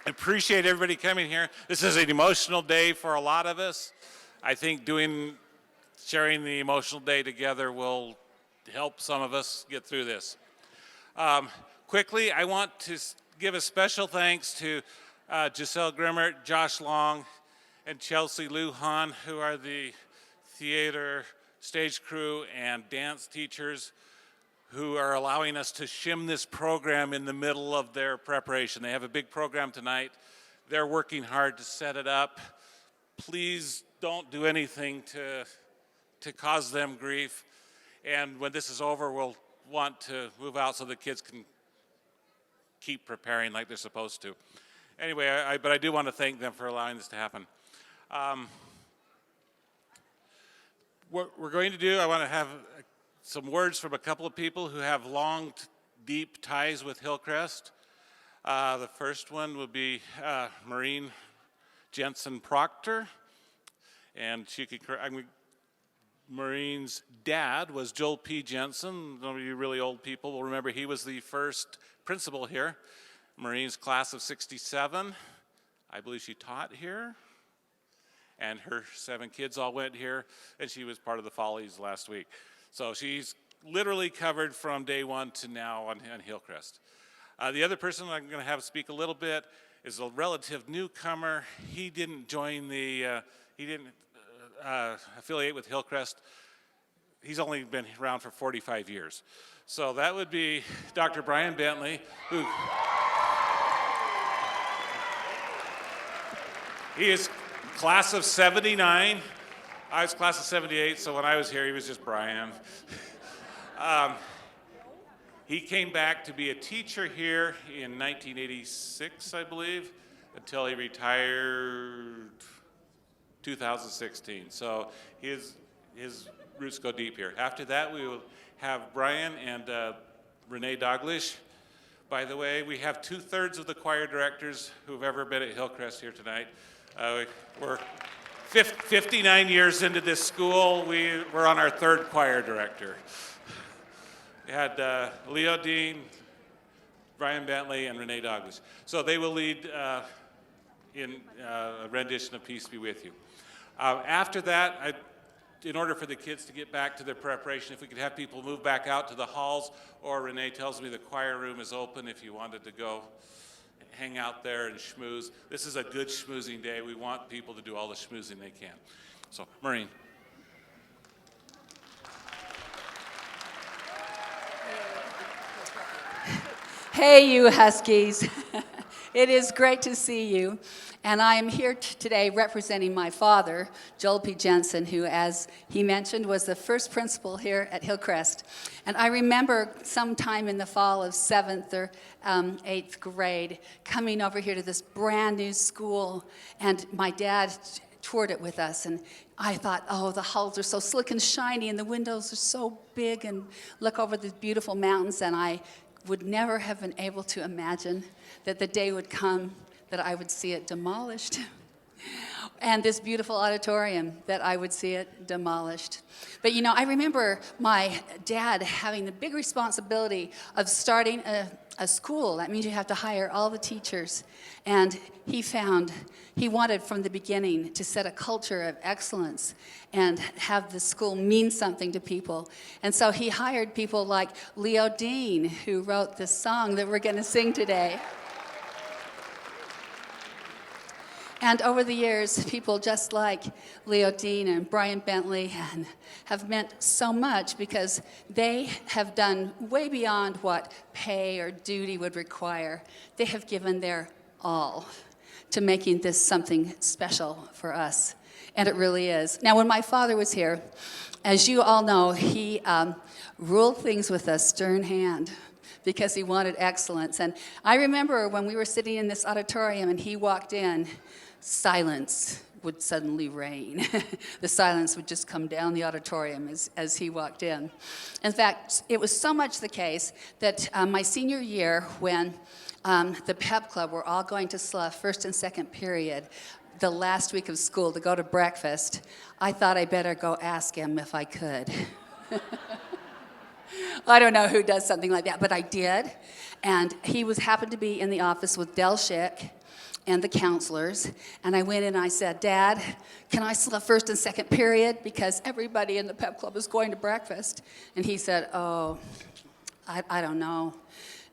I appreciate everybody coming here. This is an emotional day for a lot of us. I think sharing the emotional day together will help some of us get through this. Quickly, I want to give a special thanks to Giselle Grimmert, Josh Long, and Chelsea Lujan, who are the theater, stage crew, and dance teachers who are allowing us to shim this program in the middle of their preparation. They have a big program tonight. They're working hard to set it up. Please don't do anything to cause them grief. And when this is over, we'll want to move out so the kids can keep preparing like they're supposed to. Anyway, but I do want to thank them for allowing this to happen. What we're going to do, I want to have some words from a couple of people who have long, deep ties with Hillcrest. The first one will be Maureen Jensen Proctor, and Maureen's dad was Joel P. Jensen. Some of you really old people will remember he was the first principal here. Maureen's class of '67. I believe she taught here, and her 7 kids all went here, and she was part of the Follies last week. So she's literally covered from day one to now on Hillcrest. The other person I'm going to have speak a little bit is a relative newcomer. He didn't join affiliate with Hillcrest. He's only been around for 45 years. So that would be Dr. Brian Bentley, who he is class of '79. I was class of '78, so when I was here, he was just Brian. He came back to be a teacher here in 1986, I believe, until he retired 2016. So his roots go deep here. After that, we will have Brian and Renee Douglas. By the way, we have 2/3 of the choir directors who've ever been at Hillcrest here tonight. We're 59 years into this school. We're on our 3rd choir director. We had Leo Dean, Brian Bentley, and Renee Douglas. So they will lead in a rendition of Peace Be With You. After that, in order for the kids to get back to their preparation, if we could have people move back out to the halls, or Renee tells me the choir room is open if you wanted to go hang out there and schmooze. This is a good schmoozing day. We want people to do all the schmoozing they can. So, Maureen. Hey, you Huskies. It is great to see you. And I am here today representing my father, Joel P. Jensen, who, as he mentioned, was the first principal here at Hillcrest. And I remember sometime in the fall of 7th or 8th grade coming over here to this brand new school, and my dad toured it with us. And I thought, oh, the halls are so slick and shiny, and the windows are so big, and look over the beautiful mountains. And I would never have been able to imagine that the day would come that I would see it demolished. And this beautiful auditorium, that I would see it demolished. But you know, I remember my dad having the big responsibility of starting a school. That means you have to hire all the teachers. And he wanted from the beginning to set a culture of excellence and have the school mean something to people. And so he hired people like Leo Dean, who wrote this song that we're going to sing today. And over the years, people just like Leo Dean and Brian Bentley have meant so much because they have done way beyond what pay or duty would require. They have given their all to making this something special for us. And it really is. Now, when my father was here, as you all know, he ruled things with a stern hand because he wanted excellence. And I remember when we were sitting in this auditorium and he walked in, silence would suddenly reign. The silence would just come down the auditorium as he walked in. In fact, it was so much the case that my senior year, when the pep club were all going to Slough first and second period, the last week of school to go to breakfast, I thought I better go ask him if I could. I don't know who does something like that, but I did. And he happened to be in the office with Del Schick and the counselors, and I went in and I said, Dad, can I still have first and second period because everybody in the pep club is going to breakfast? And he said, oh, I don't know.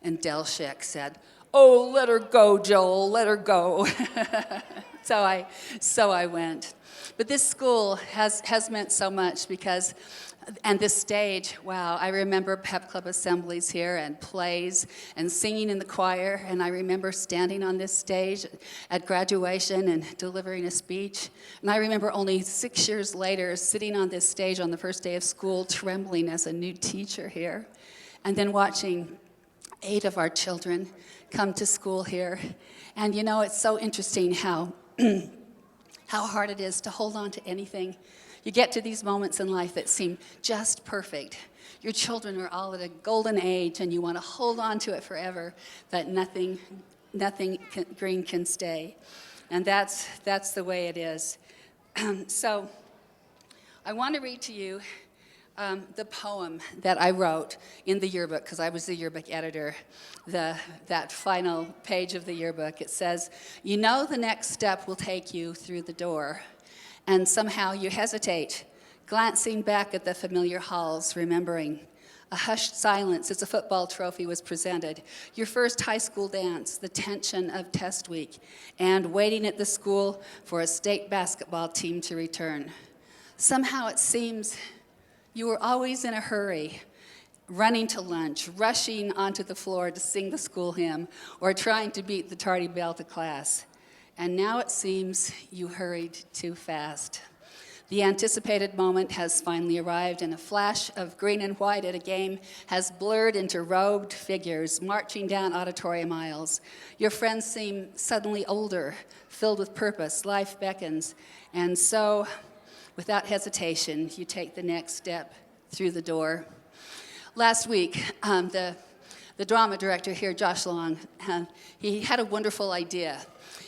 And Del Schick said, oh, let her go, Joel, let her go. So I went. But this school has meant so much because, and this stage, wow, I remember pep club assemblies here and plays and singing in the choir, and I remember standing on this stage at graduation and delivering a speech. And I remember only 6 years later sitting on this stage on the first day of school, trembling as a new teacher here, and then watching 8 of our children come to school here. And you know, it's so interesting how hard it is to hold on to anything. You get to these moments in life that seem just perfect. Your children are all at a golden age and you want to hold on to it forever, but nothing green can stay. And that's the way it is. So I want to read to you the poem that I wrote in the yearbook, because I was the yearbook editor, that final page of the yearbook. It says, you know the next step will take you through the door, and somehow you hesitate, glancing back at the familiar halls, remembering a hushed silence as a football trophy was presented, your first high school dance, the tension of test week, and waiting at the school for a state basketball team to return. Somehow it seems you were always in a hurry, running to lunch, rushing onto the floor to sing the school hymn, or trying to beat the tardy bell to class. And now it seems you hurried too fast. The anticipated moment has finally arrived, and a flash of green and white at a game has blurred into robed figures marching down auditorium aisles. Your friends seem suddenly older, filled with purpose, life beckons, and so, without hesitation, you take the next step through the door. Last week, the drama director here, Josh Long, he had a wonderful idea,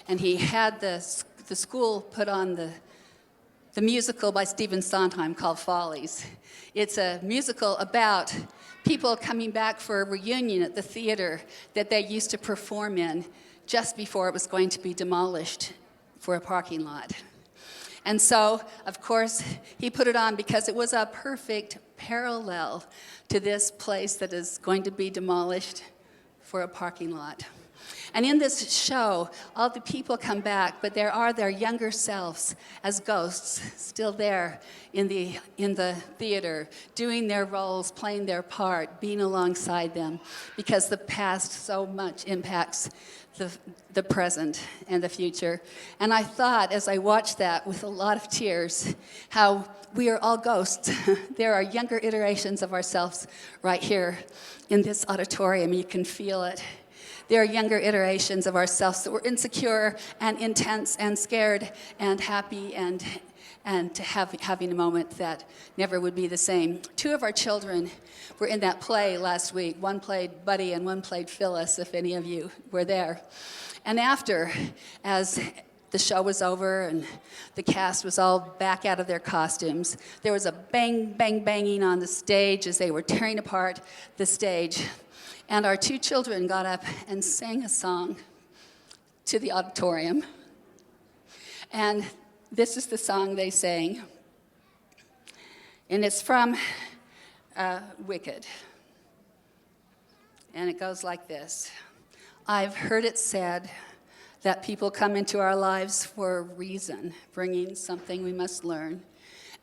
and he had the school put on the musical by Stephen Sondheim called Follies. It's a musical about people coming back for a reunion at the theater that they used to perform in just before it was going to be demolished for a parking lot. And so, of course, he put it on because it was a perfect parallel to this place that is going to be demolished for a parking lot. And in this show, all the people come back, but there are their younger selves as ghosts still there in the theater, doing their roles, playing their part, being alongside them, because the past so much impacts the present and the future. And I thought, as I watched that with a lot of tears, how we are all ghosts. There are younger iterations of ourselves right here in this auditorium. You can feel it. There are younger iterations of ourselves that were insecure and intense and scared and happy and having a moment that never would be the same. 2 of our children were in that play last week. One played Buddy and one played Phyllis, if any of you were there. And after, as the show was over and the cast was all back out of their costumes, there was a bang, bang, banging on the stage as they were tearing apart the stage. And our 2 children got up and sang a song to the auditorium. And this is the song they sang. And it's from Wicked. And it goes like this. I've heard it said that people come into our lives for a reason, bringing something we must learn.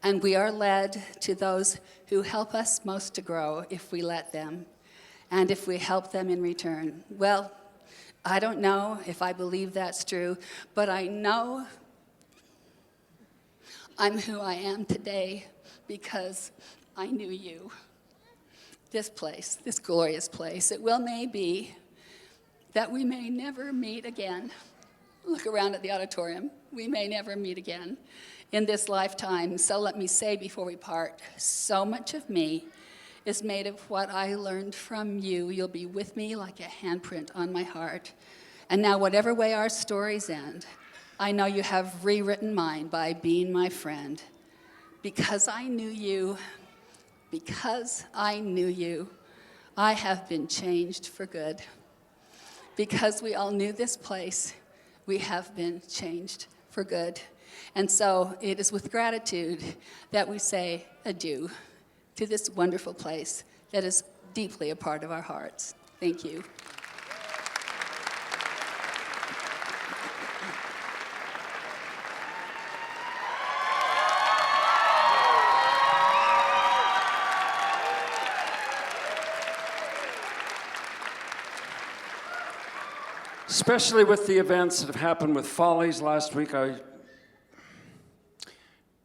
And we are led to those who help us most to grow if we let them. And if we help them in return. Well, I don't know if I believe that's true, but I know I'm who I am today because I knew you. This place, this glorious place, it well may be that we may never meet again. Look around at the auditorium. We may never meet again in this lifetime. So let me say before we part, so much of me is made of what I learned from you. You'll be with me like a handprint on my heart. And now, whatever way our stories end, I know you have rewritten mine by being my friend. Because I knew you, I have been changed for good. Because we all knew this place, we have been changed for good. And so it is with gratitude that we say adieu to this wonderful place that is deeply a part of our hearts. Thank you. Especially with the events that have happened with Follies last week,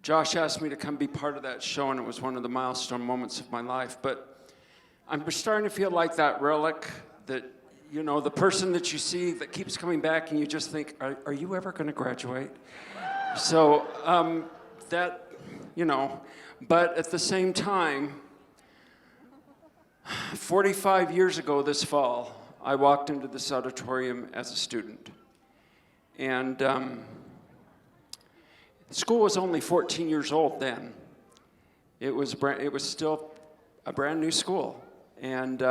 Josh asked me to come be part of that show, and it was one of the milestone moments of my life. But I'm starting to feel like that relic that, you know, the person that you see that keeps coming back and you just think, are you ever going to graduate? So that, you know, but at the same time, 45 years ago this fall, I walked into this auditorium as a student. And school was only 14 years old then. It was still a brand new school. And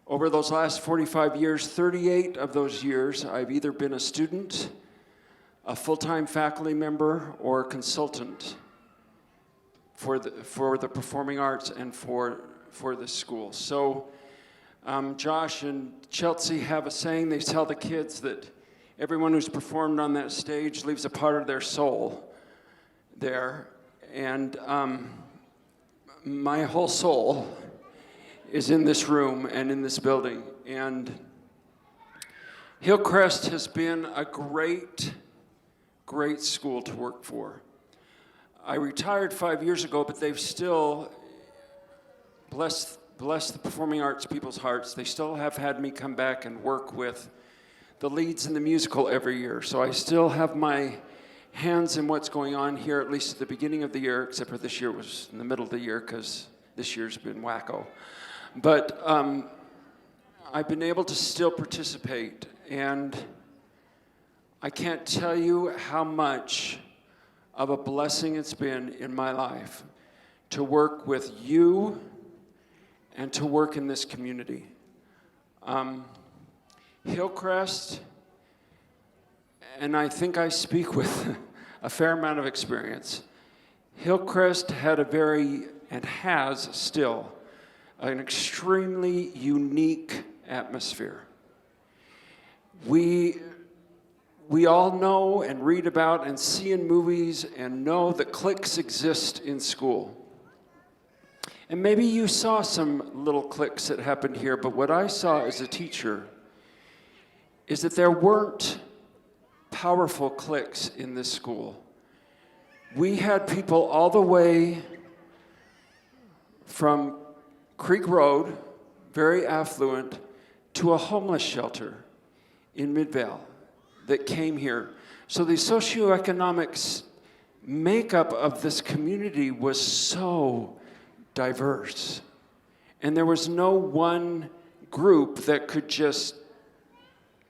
over those last 45 years, 38 of those years, I've either been a student, a full-time faculty member, or a consultant for the performing arts and for the school. So Josh and Chelsea have a saying. They tell the kids that everyone who's performed on that stage leaves a part of their soul there. And my whole soul is in this room and in this building. And Hillcrest has been a great, great school to work for. I retired 5 years ago, but they've still blessed the performing arts people's hearts. They still have had me come back and work with the leads in the musical every year. So I still have my hands in what's going on here, at least at the beginning of the year, except for this year was in the middle of the year because this year's been wacko. But I've been able to still participate, and I can't tell you how much of a blessing it's been in my life to work with you and to work in this community. Hillcrest, and I think I speak with a fair amount of experience, Hillcrest had and has still, an extremely unique atmosphere. We all know and read about and see in movies and know that cliques exist in school. And maybe you saw some little cliques that happened here, but what I saw as a teacher is that there weren't powerful cliques in this school. We had people all the way from Creek Road, very affluent, to a homeless shelter in Midvale that came here. So the socioeconomic makeup of this community was so diverse. And there was no one group that could just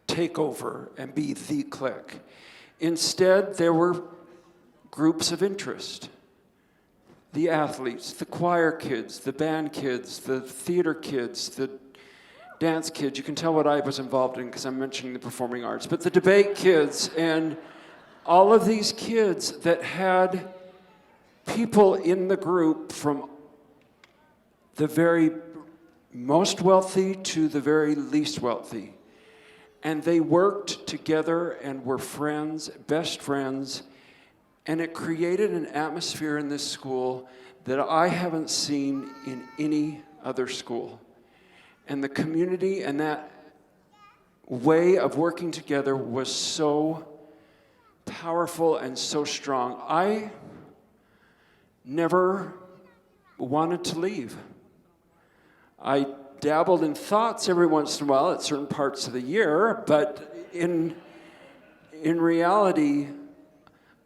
take over and be the clique. Instead, there were groups of interest. The athletes, the choir kids, the band kids, the theater kids, the dance kids. You can tell what I was involved in because I'm mentioning the performing arts. But the debate kids and all of these kids that had people in the group from the very most wealthy to the very least wealthy. And they worked together and were friends, best friends, and it created an atmosphere in this school that I haven't seen in any other school. And the community and that way of working together was so powerful and so strong. I never wanted to leave. I dabbled in thoughts every once in a while at certain parts of the year, but in reality,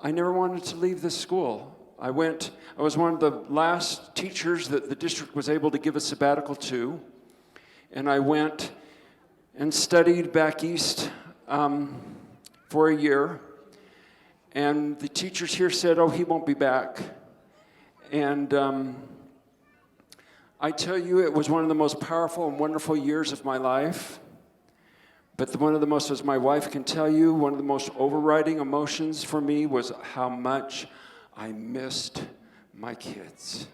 I never wanted to leave this school. I was one of the last teachers that the district was able to give a sabbatical to, and I went and studied back east for a year, and the teachers here said, oh, he won't be back. And I tell you, it was one of the most powerful and wonderful years of my life. But one of the most, as my wife can tell you, one of the most overriding emotions for me was how much I missed my kids.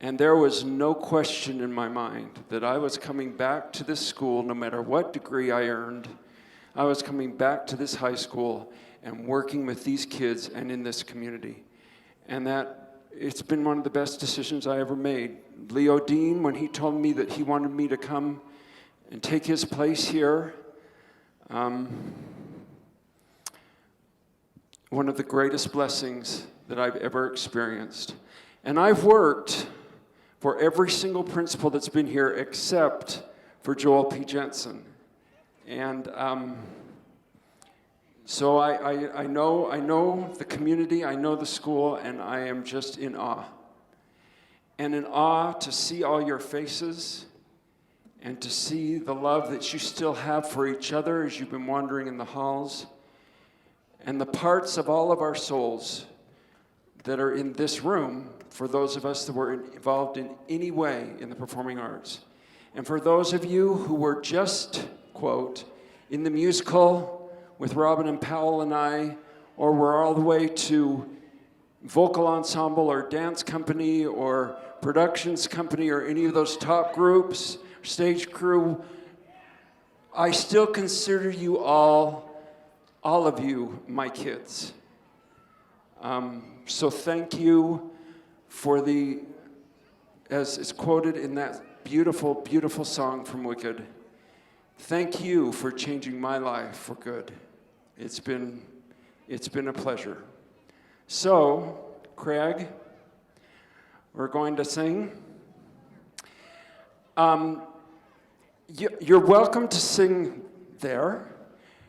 And there was no question in my mind that I was coming back to this school, no matter what degree I earned. I was coming back to this high school and working with these kids and in this community. And that it's been one of the best decisions I ever made. Leo Dean, when he told me that he wanted me to come and take his place here, one of the greatest blessings that I've ever experienced. And I've worked for every single principal that's been here except for Joel P. Jensen. And so I know the community, I know the school, and I am just in awe. And in awe to see all your faces and to see the love that you still have for each other as you've been wandering in the halls, and the parts of all of our souls that are in this room for those of us that were involved in any way in the performing arts. And for those of you who were just, quote, in the musical with Robin and Powell and I, or were all the way to vocal ensemble or dance company or productions company or any of those top groups, stage crew, I still consider you all of you, my kids. So thank you for the, as is quoted in that beautiful, beautiful song from Wicked, thank you for changing my life for good. It's been a pleasure. So, Craig, we're going to sing. You're welcome to sing there.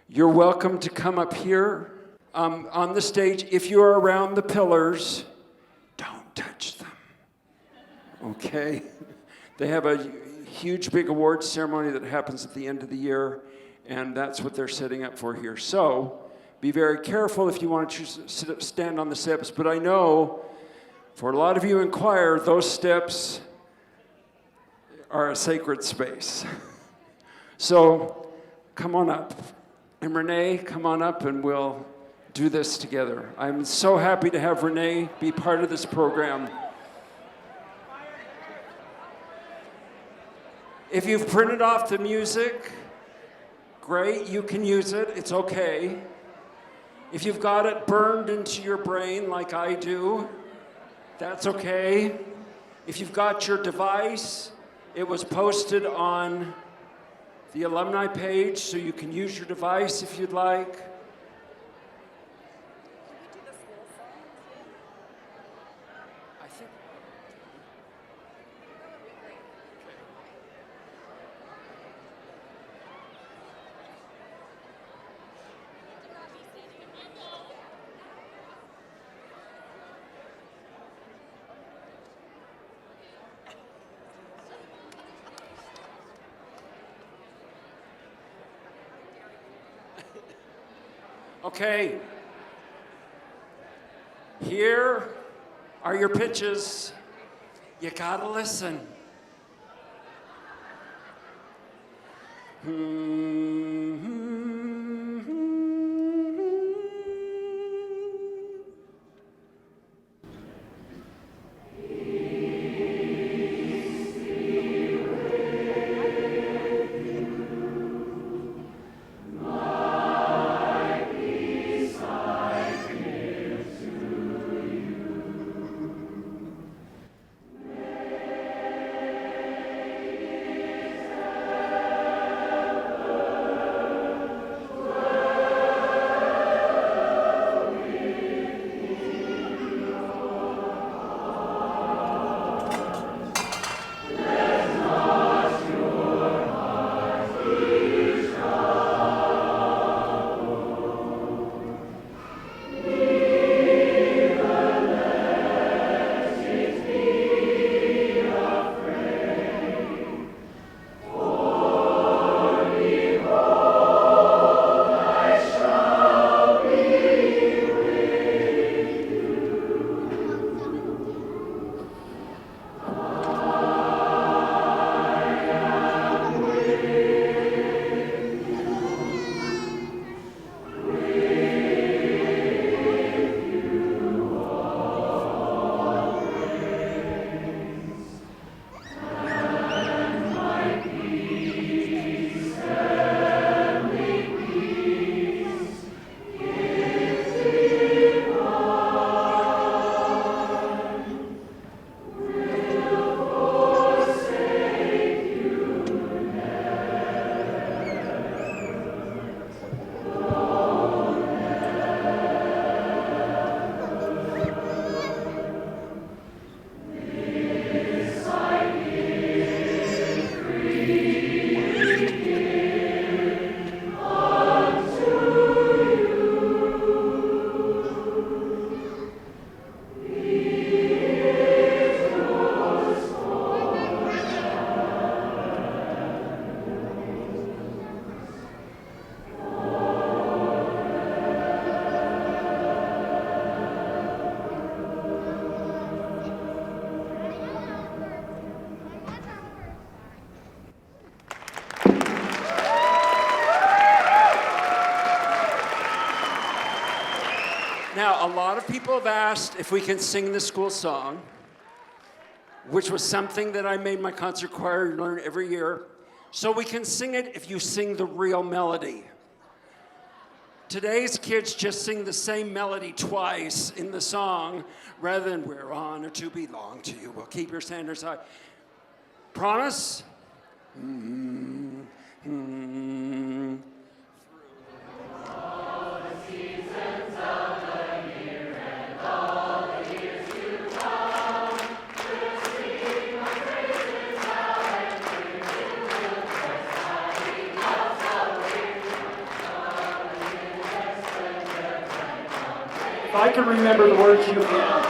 You're welcome to come up here on the stage. If you're around the pillars, don't touch them. Okay? They have a huge, big awards ceremony that happens at the end of the year, and that's what they're setting up for here. So be very careful if you want to stand on the steps, but I know for a lot of you in choir, those steps are a sacred space. So come on up. And Renee, come on up and we'll do this together. I'm so happy to have Renee be part of this program. If you've printed off the music, great, you can use it, it's okay. If you've got it burned into your brain like I do, that's okay. If you've got your device, it was posted on the alumni page, so you can use your device if you'd like. Okay, here are your pitches. You gotta listen. Now, a lot of people have asked if we can sing the school song, which was something that I made my concert choir learn every year. So we can sing it if you sing the real melody. Today's kids just sing the same melody twice in the song, rather than we're honored to belong to you. We'll keep your standards high. Promise? If I can remember the words you can.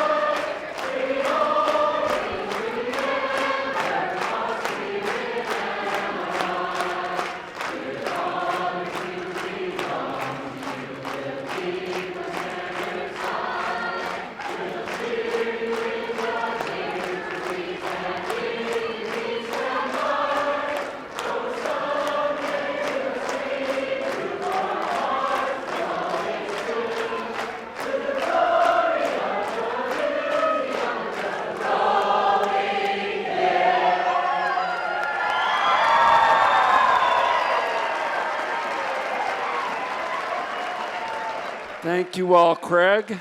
Thank you all. Craig,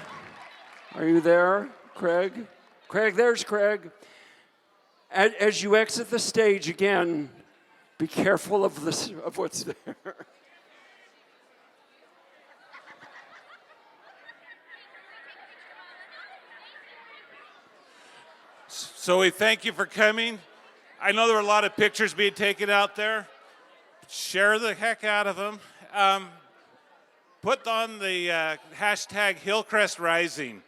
are you there? Craig? Craig, there's Craig. As you exit the stage again, be careful of what's there. So we thank you for coming. I know there were a lot of pictures being taken out there. Share the heck out of them. Put on the hashtag Hillcrest Rising.